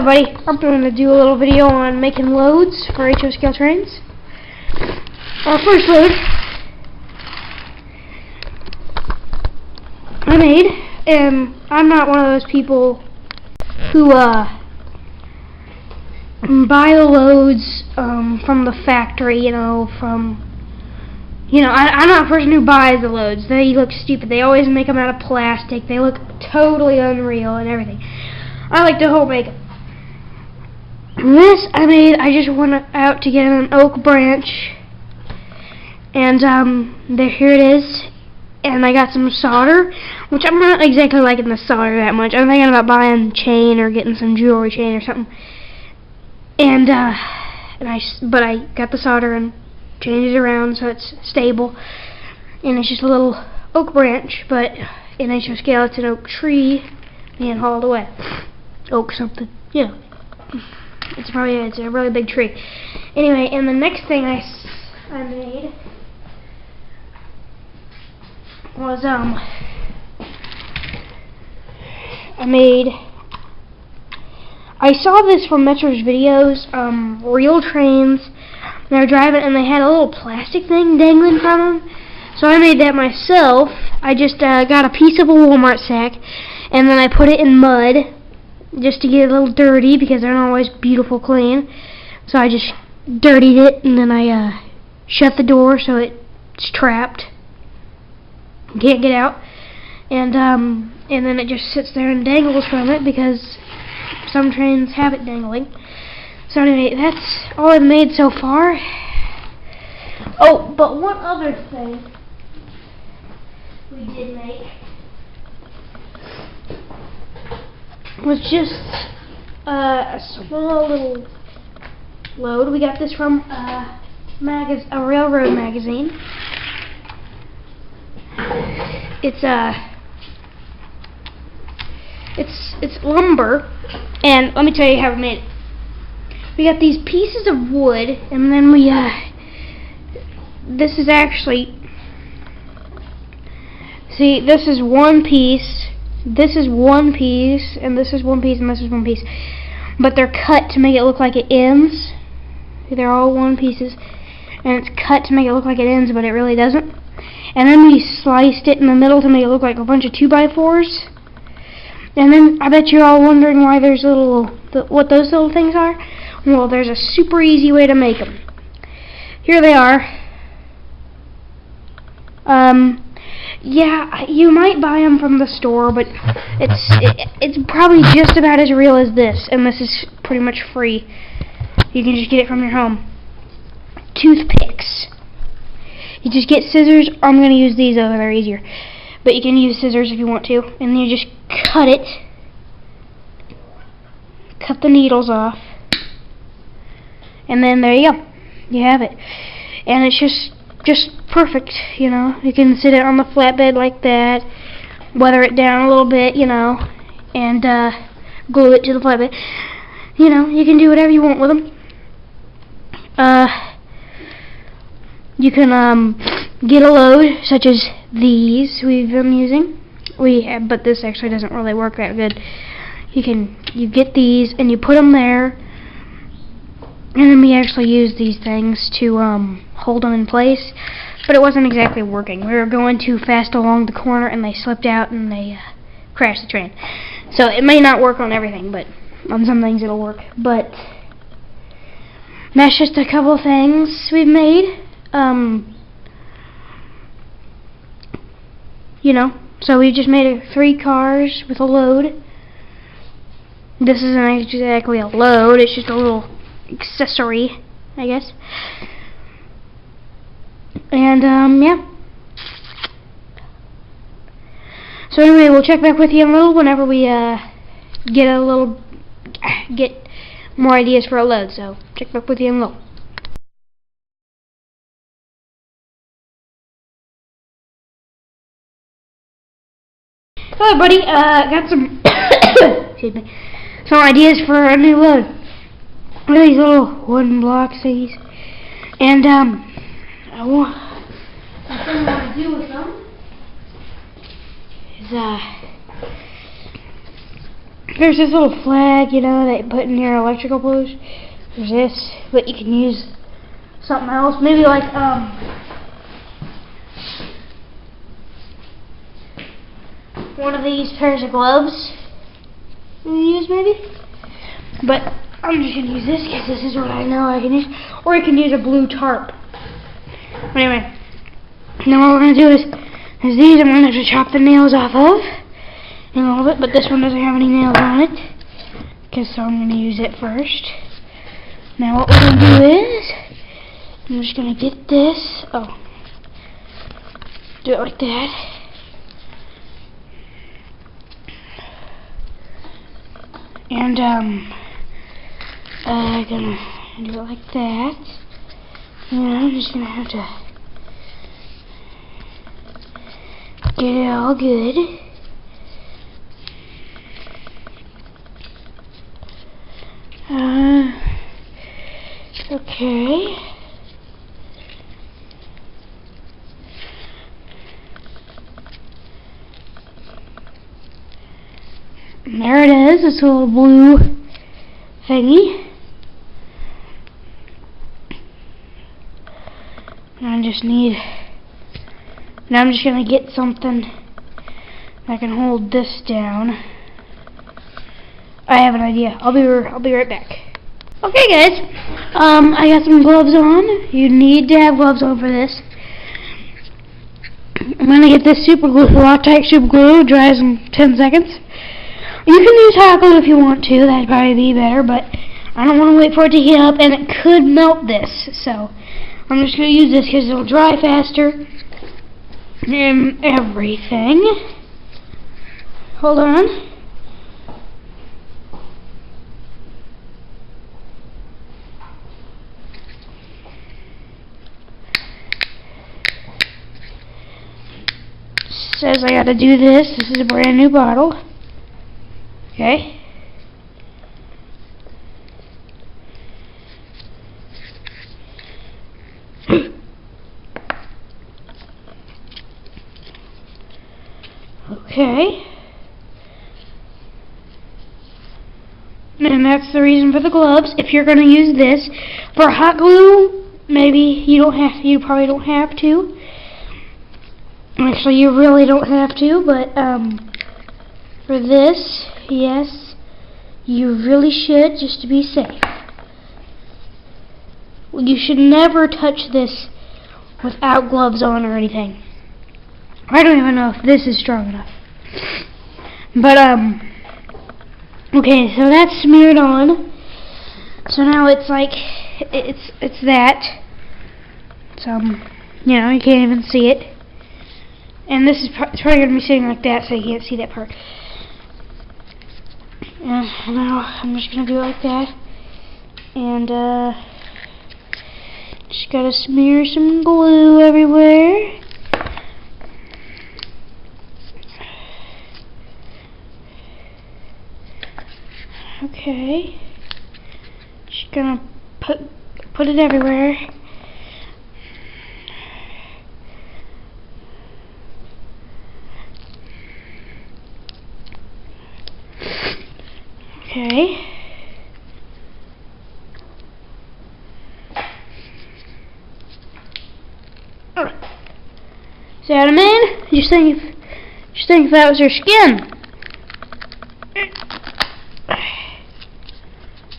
Everybody, I'm going to do a little video on making loads for HO scale trains. Our first load I made, and I'm not one of those people who buy the loads from the factory, I'm not a person who buys the loads. They look stupid. They always make them out of plastic. They look totally unreal and everything. I like to home make them. This I just went out to get an oak branch, and here it is. And I got some solder, which I'm not exactly liking the solder that much. I'm thinking about buying chain or getting some jewelry chain or something. But I got the solder and changed it around so it's stable. And it's just a little oak branch, but in HO scale it's an oak tree being hauled away. Oak something, It's a really big tree. Anyway, and the next thing I made was I saw this from Metro's videos, real trains. They were driving and they had a little plastic thing dangling from them. So I made that myself. I just got a piece of a Walmart sack and then I put it in mud just to get it a little dirty because they're not always beautiful clean. So I just dirtied it and then I shut the door so it's trapped. Can't get out. And then it just sits there and dangles from it because some trains have it dangling. So anyway, that's all I've made so far. Oh, but one other thing we did make was just a small little load. We got this from a railroad magazine. It's lumber, and let me tell you how we made it. We got these pieces of wood, and then this is actually, see, this is one piece, this is one piece, and this is one piece, and this is one piece. But they're cut to make it look like it ends. They're all one pieces, and it's cut to make it look like it ends, but it really doesn't. And then we sliced it in the middle to make it look like a bunch of 2x4s. And then I bet you're all wondering why there's what those little things are. Well, there's a super easy way to make them. Here they are. Yeah, you might buy them from the store, but it's probably just about as real as this, and this is pretty much free. You can just get it from your home. Toothpicks. You just get scissors. I'm going to use these over there easier. But you can use scissors if you want to. And then you just cut it. Cut the needles off. And then there you go. You have it. And it's just perfect, You can sit it on the flatbed like that. Weather it down a little bit, And glue it to the flatbed. You can do whatever you want with them. You can get a load such as these we've been using. But this actually doesn't really work that good. You get these and you put them there, and then we actually use these things to hold them in place. But it wasn't exactly working. We were going too fast along the corner, and they slipped out and they crashed the train. So it may not work on everything, but on some things it'll work. But that's just a couple things we've made. So we just made 3 cars with a load. This isn't exactly a load, it's just a little accessory, I guess. And, yeah. So anyway, we'll check back with you in a little whenever we, get more ideas for a load. So, check back with you in a little. Hello, buddy. Got some excuse me, some ideas for a new load. Look at these little wooden block thingies, and the thing I want to do with them is There's this little flag, you know, that you put in your electrical poles. There's this, but you can use something else. Maybe like, one of these pairs of gloves you use maybe. But I'm just going to use this because this is what I know I can use. Or you can use a blue tarp. But anyway, now what we're going to do is these I'm going to have to chop the nails off of in a little bit, but this one doesn't have any nails on it, so I'm going to use it first. Now what we're going to do is, I'm just going to get this, do it like that. And I'm going to do it like that. And I'm just going to have to get it all good. Okay. And there it is, this little blue thingy. And I just need, now I'm just going to get something that can hold this down. I have an idea. I'll be right back. Okay guys, I got some gloves on. You need to have gloves on for this. I'm going to get this super glue, Loctite super glue, dries in 10 seconds. You can use hot glue if you want to, that'd probably be better, but I don't want to wait for it to heat up and it could melt this. So I'm just going to use this because it'll dry faster and everything. Hold on. Says I gotta do this. This is a brand new bottle. Okay. Okay. And that's the reason for the gloves. If you're gonna use this for hot glue, maybe you probably don't have to. Actually, you really don't have to, but for this, yes, you really should, just to be safe. You should never touch this without gloves on or anything. I don't even know if this is strong enough. But, okay, so that's smeared on. So now it's like, it's that. So, you know, you can't even see it. And this is it's probably going to be sitting like that, so you can't see that part. And now I'm just going to do it like that. And just got to smear some glue everywhere. Okay. Just going to put it everywhere. Okay. Alright. See what I mean? Just think if that was your skin.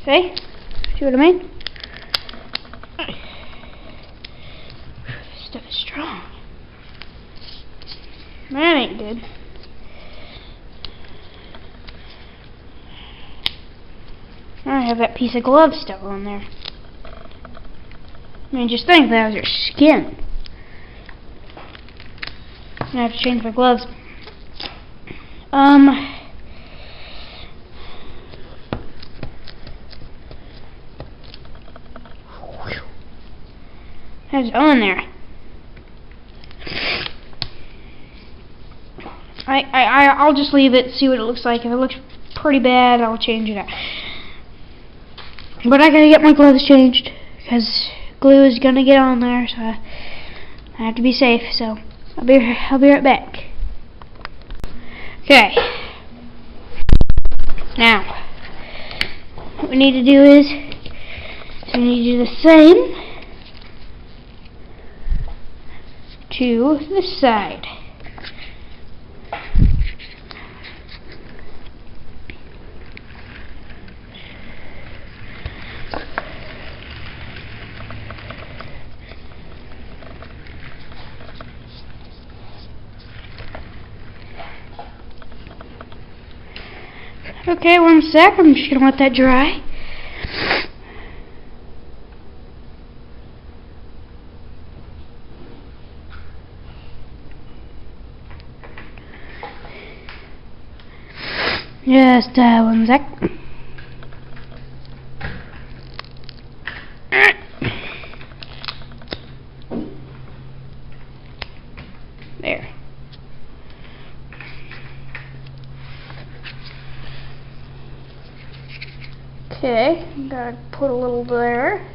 Okay? See what I mean? This stuff is strong. That ain't good. I have that piece of glove still on there. I mean, just think that was your skin. I have to change my gloves. That's on there. I'll just leave it, see what it looks like. If it looks pretty bad, I'll change it out. But I gotta get my gloves changed because glue is gonna get on there, so I have to be safe. So I'll be right back. Okay. Now, what we need to do is, we need to do the same to this side. Okay, 1 sec, I'm just gonna let that dry. Just 1 sec. There. Okay, gotta put a little there.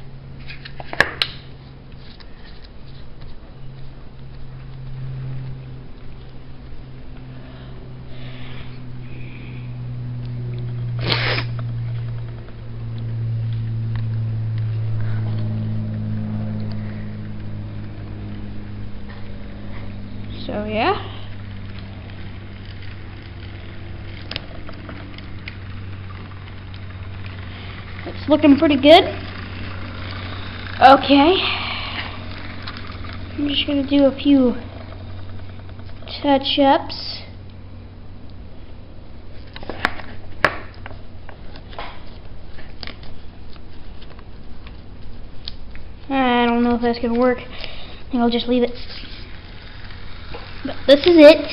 So yeah. It's looking pretty good. Okay. I'm just gonna do a few touch-ups. I don't know if that's gonna work. I think I'll just leave it. But this is it.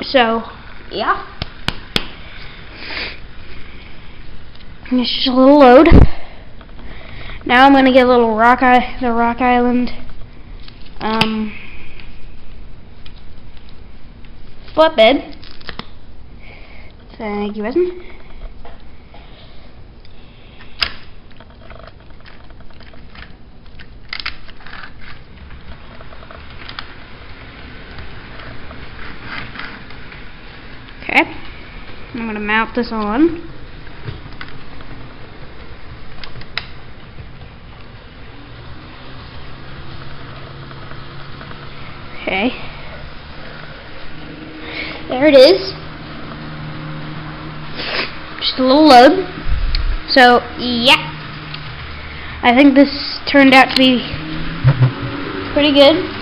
So, yeah. And it's just a little load. Now I'm gonna get a little the Rock Island flatbed. Thank you, Weston. Okay, I'm gonna mount this on. Okay, there it is. Just a little load. So yeah, I think this turned out to be pretty good.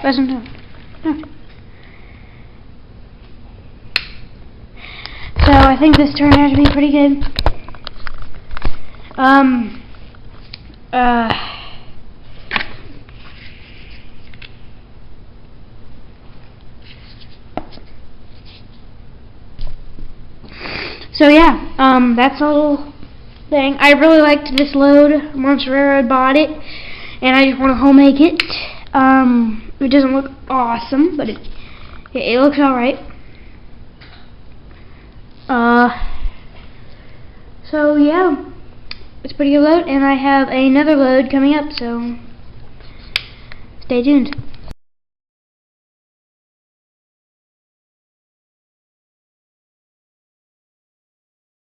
Wasn't it? No. So I think this turned out to be pretty good. So yeah, that's a little thing. I really liked this load. Monster Railroad bought it, and I just want to home make it. It doesn't look awesome, but it looks alright. So yeah, it's a pretty good load, and I have another load coming up, so stay tuned.